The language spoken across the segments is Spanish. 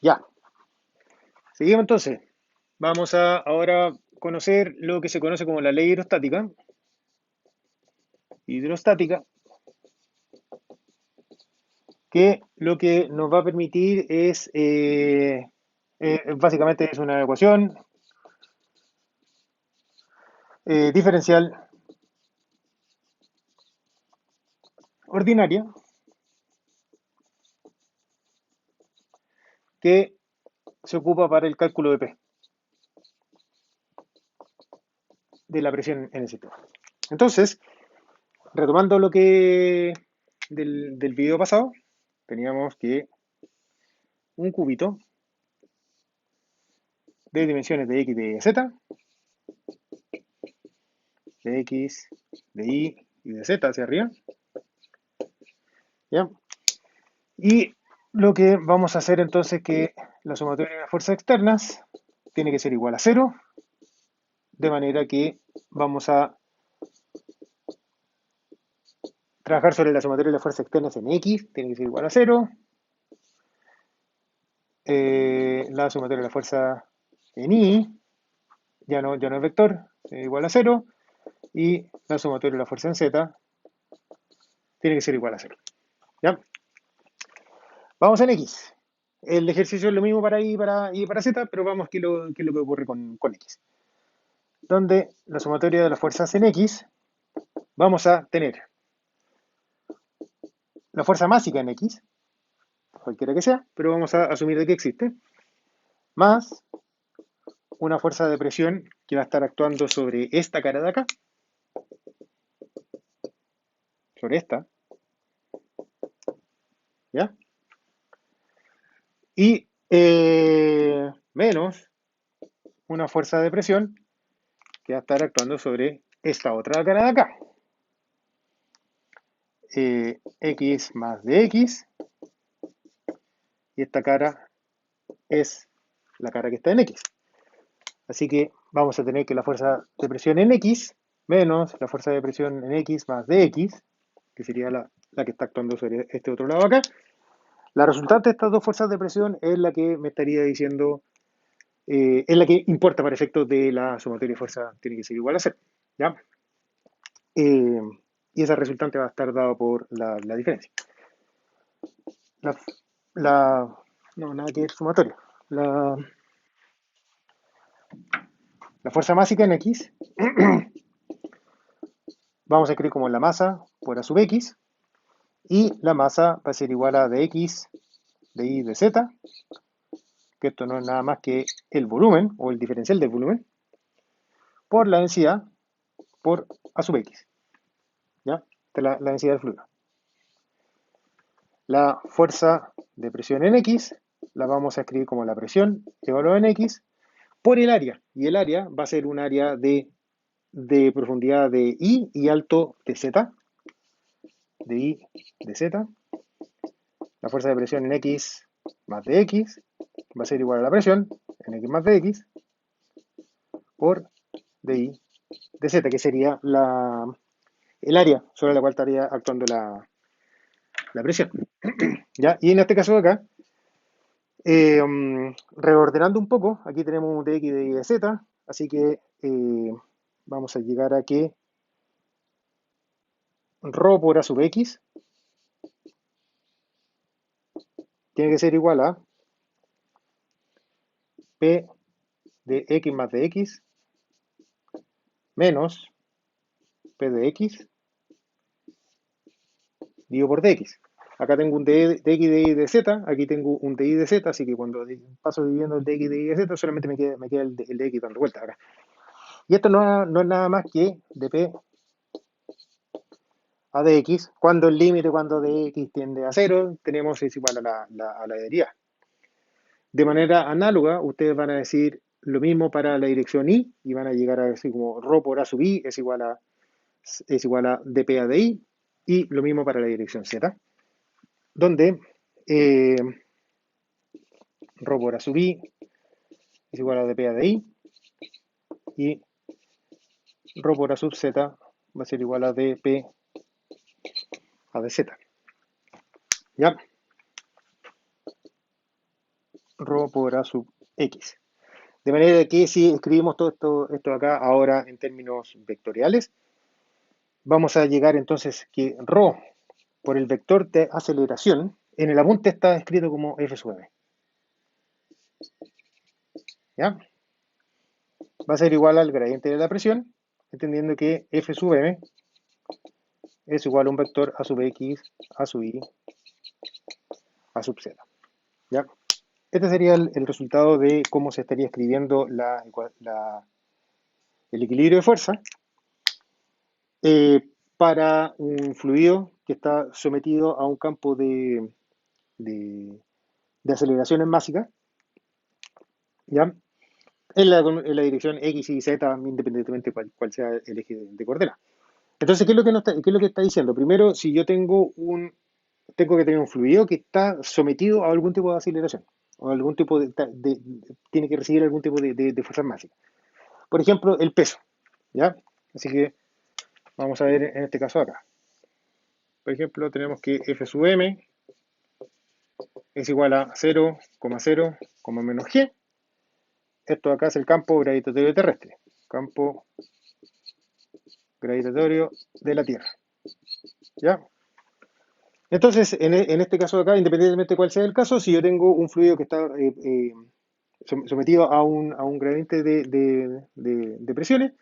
Ya, seguimos entonces. Vamos a ahora conocer lo que se conoce como la ley hidrostática. Hidrostática, que lo que nos va a permitir es, básicamente es una ecuación diferencial ordinaria que se ocupa para el cálculo de P, de la presión en el sistema. Entonces, retomando lo que del video pasado, teníamos que un cubito de dimensiones de x, de z, de x, de y y de z hacia arriba, ¿ya? Y lo que vamos a hacer entonces es que la sumatoria de las fuerzas externas tiene que ser igual a cero, de manera que vamos a trabajar sobre la sumatoria de las fuerzas externas en x, tiene que ser igual a cero, la sumatoria de la fuerza en y, ya no es vector, igual a cero, y la sumatoria de la fuerza en z tiene que ser igual a cero. ¿Ya? Vamos en x. El ejercicio es lo mismo para y para z, pero vamos qué es lo que ocurre con x. Donde la sumatoria de las fuerzas en x, vamos a tener la fuerza másica en x, cualquiera que sea, pero vamos a asumir de que existe, más una fuerza de presión que va a estar actuando sobre esta cara de acá, sobre esta, ¿ya? Y menos una fuerza de presión que va a estar actuando sobre esta otra cara de acá. X más de x, y esta cara es la cara que está en x. Así que vamos a tener que la fuerza de presión en x menos la fuerza de presión en x más de x, que sería la que está actuando sobre este otro lado acá. La resultante de estas dos fuerzas de presión es la que me estaría diciendo, es la que importa para efectos de la sumatoria de fuerza, tiene que ser igual a cero. ¿Ya? Eh, y esa resultante va a estar dado por la diferencia. La, la, no, nada que ver sumatoria. La, la fuerza másica en x vamos a escribir como la masa por a sub x, y la masa va a ser igual a dx, de y, de z, que esto no es nada más que el volumen, o el diferencial del volumen, por la densidad, por a sub x, ¿ya? La densidad del fluido. La fuerza de presión en x la vamos a escribir como la presión evaluada en x por el área, y el área va a ser un área de profundidad de y alto de z, de y, de z. La fuerza de presión en x más de x va a ser igual a la presión en x más de x por di de z, que sería el área sobre la cual estaría actuando la presión. ¿Ya? Y en este caso de acá, reordenando un poco, aquí tenemos un dx de y de z, así que vamos a llegar a que ρ por a sub x tiene que ser igual a p de x más de x menos p de x dividido por dx. Acá tengo un dx de y de z, aquí tengo un dy de z, así que cuando paso dividiendo el dx de y de z, solamente me queda el dx dando vueltas acá. Y esto no es nada más que de p a dx, cuando el límite, cuando dx tiende a cero, tenemos es igual a la deriva. De manera análoga, ustedes van a decir lo mismo para la dirección y van a llegar a decir como ρ por a sub i es igual a dp a di, y lo mismo para la dirección z, donde eh, ρ por a sub i es igual a dp a di, y ρ por a sub z va a ser igual a dp a dz. ¿Ya? rho por A sub X. De manera que si escribimos todo esto acá ahora en términos vectoriales, vamos a llegar entonces que rho por el vector de aceleración, en el apunte está escrito como F sub m. ¿Ya? Va a ser igual al gradiente de la presión, entendiendo que F sub m es igual a un vector A sub X, A sub Y, A sub Z. ¿Ya? Este sería el resultado de cómo se estaría escribiendo el equilibrio de fuerza para un fluido que está sometido a un campo de, de aceleraciones máxicas, ¿ya? En la dirección X y Z, independientemente cuál sea el eje de coordenadas. Entonces, ¿qué es lo que está diciendo? Primero, si yo tengo que tener un fluido que está sometido a algún tipo de aceleración, o algún tipo tiene que recibir algún tipo de fuerzas máximas. Por ejemplo, el peso, ¿ya? Así que vamos a ver en este caso acá. Por ejemplo, tenemos que F sub m es igual a 0,0, menos g. Esto acá es el campo gravitatorio terrestre. Campo gravitatorio de la Tierra. ¿Ya? Entonces, en este caso acá, independientemente de cuál sea el caso, si yo tengo un fluido que está sometido a un gradiente de presiones,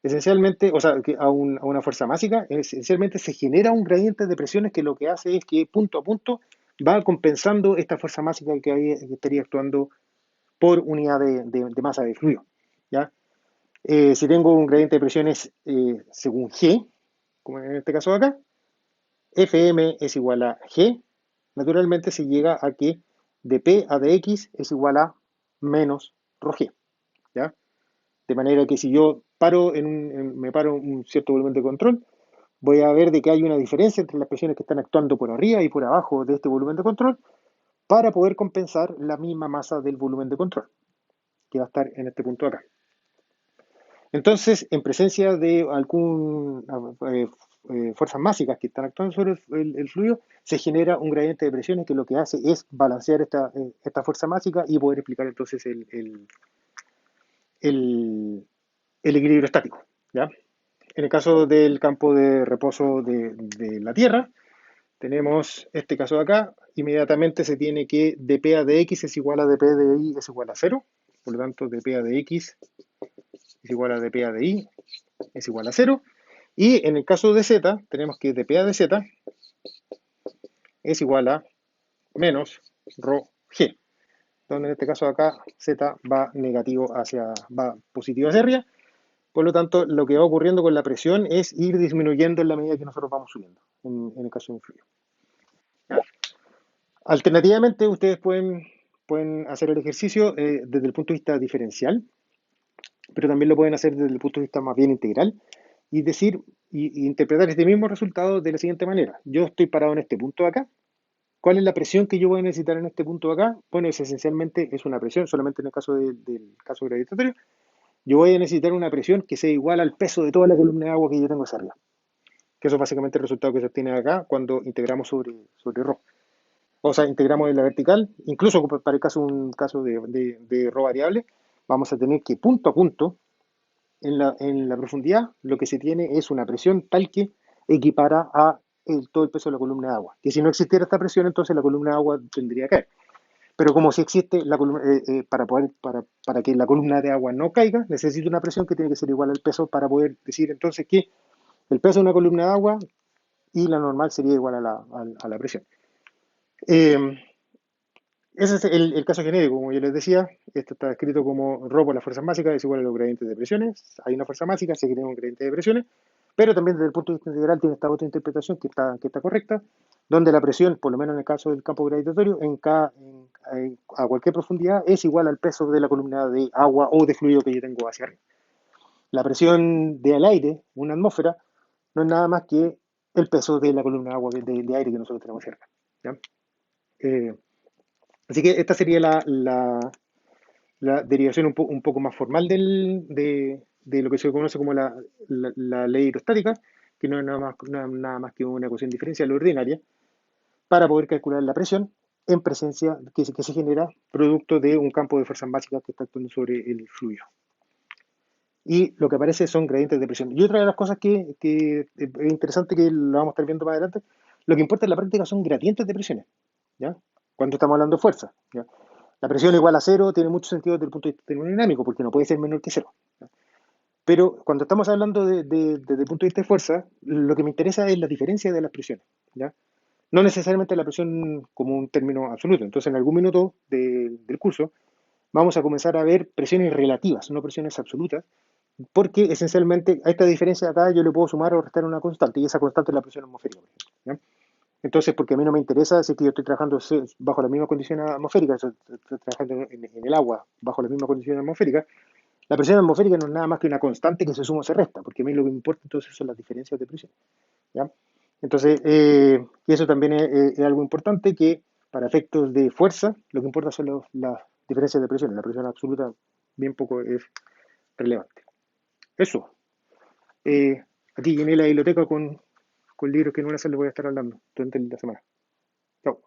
esencialmente, o sea, a una fuerza másica, esencialmente se genera un gradiente de presiones que lo que hace es que punto a punto va compensando esta fuerza másica que estaría actuando por unidad de masa de fluido. ¿Ya? Si tengo un gradiente de presiones según G, como en este caso de acá, Fm es igual a G, naturalmente se llega a que de P a dx es igual a menos ρg. ¿Ya? De manera que si yo me paro en un cierto volumen de control, voy a ver de que hay una diferencia entre las presiones que están actuando por arriba y por abajo de este volumen de control para poder compensar la misma masa del volumen de control, que va a estar en este punto acá. Entonces, en presencia de algunas fuerzas mágicas que están actuando sobre el fluido, se genera un gradiente de presiones que lo que hace es balancear esta fuerza mágica y poder explicar entonces el equilibrio estático. ¿Ya? En el caso del campo de reposo de la Tierra, tenemos este caso de acá, inmediatamente se tiene que dp a dx es igual a dp de y es igual a 0, por lo tanto dp a dx es igual a dp a de y es igual a 0, y en el caso de z, tenemos que dp a de z es igual a menos rho g, donde en este caso de acá z va positivo hacia arriba. Por lo tanto, lo que va ocurriendo con la presión es ir disminuyendo en la medida que nosotros vamos subiendo, en el caso de un fluido. Alternativamente, ustedes pueden hacer el ejercicio desde el punto de vista diferencial, pero también lo pueden hacer desde el punto de vista más bien integral y decir y interpretar este mismo resultado de la siguiente manera. Yo estoy parado en este punto de acá. ¿Cuál es la presión que yo voy a necesitar en este punto de acá? Bueno, esencialmente es una presión, solamente en el caso del caso gravitatorio. Yo voy a necesitar una presión que sea igual al peso de toda la columna de agua que yo tengo hacia arriba. Que eso es básicamente el resultado que se obtiene acá cuando integramos sobre ρ. O sea, integramos en la vertical, incluso para un caso de ρ variable, vamos a tener que punto a punto, en la profundidad, lo que se tiene es una presión tal que equipara a todo el peso de la columna de agua. Que si no existiera esta presión, entonces la columna de agua tendría que caer. Pero como si existe la columna, para que la columna de agua no caiga, necesita una presión que tiene que ser igual al peso para poder decir entonces que el peso de una columna de agua y la normal sería igual a la presión. Ese es el caso genérico, como yo les decía. Esto está escrito como ρ por las fuerzas mágicas es igual a los gradientes de presiones. Hay una fuerza mágica, se crea un gradiente de presiones, pero también desde el punto de vista integral tiene esta otra interpretación que está correcta, donde la presión, por lo menos en el caso del campo gravitatorio, a cualquier profundidad es igual al peso de la columna de agua o de fluido que yo tengo hacia arriba. La presión del aire, una atmósfera, no es nada más que el peso de la columna de agua de aire que nosotros tenemos cerca. ¿Ya? Eh, Así que esta sería la derivación un poco más formal de lo que se conoce como la ley hidrostática, que no es nada más que una ecuación diferencial ordinaria, para poder calcular la presión. en presencia que se genera producto de un campo de fuerzas básicas que está actuando sobre el fluido. Y lo que aparece son gradientes de presión. Y otra de las cosas que es interesante, que lo vamos a estar viendo más adelante, lo que importa en la práctica son gradientes de presiones, ¿ya? Cuando estamos hablando de fuerza, ¿ya? La presión igual a cero tiene mucho sentido desde el punto de vista termodinámico, porque no puede ser menor que cero, ¿ya? Pero cuando estamos hablando desde el punto de vista de fuerza, lo que me interesa es la diferencia de las presiones, ¿ya? No necesariamente la presión como un término absoluto. Entonces, en algún minuto del curso, vamos a comenzar a ver presiones relativas, no presiones absolutas, porque esencialmente a esta diferencia de acá yo le puedo sumar o restar una constante, y esa constante es la presión atmosférica, por ejemplo, ¿ya? Entonces, porque a mí no me interesa si es que yo estoy trabajando bajo las mismas condiciones atmosféricas, estoy trabajando en el agua bajo las mismas condiciones atmosféricas, la presión atmosférica no es nada más que una constante que se suma o se resta, porque a mí lo que me importa entonces son las diferencias de presión, ¿ya? Entonces, y eso también es algo importante, que para efectos de fuerza, lo que importa son las diferencias de presión. La presión absoluta bien poco es relevante. Eso. Eh, Aquí llené la biblioteca con libros que en una les voy a estar hablando durante la semana. Chao.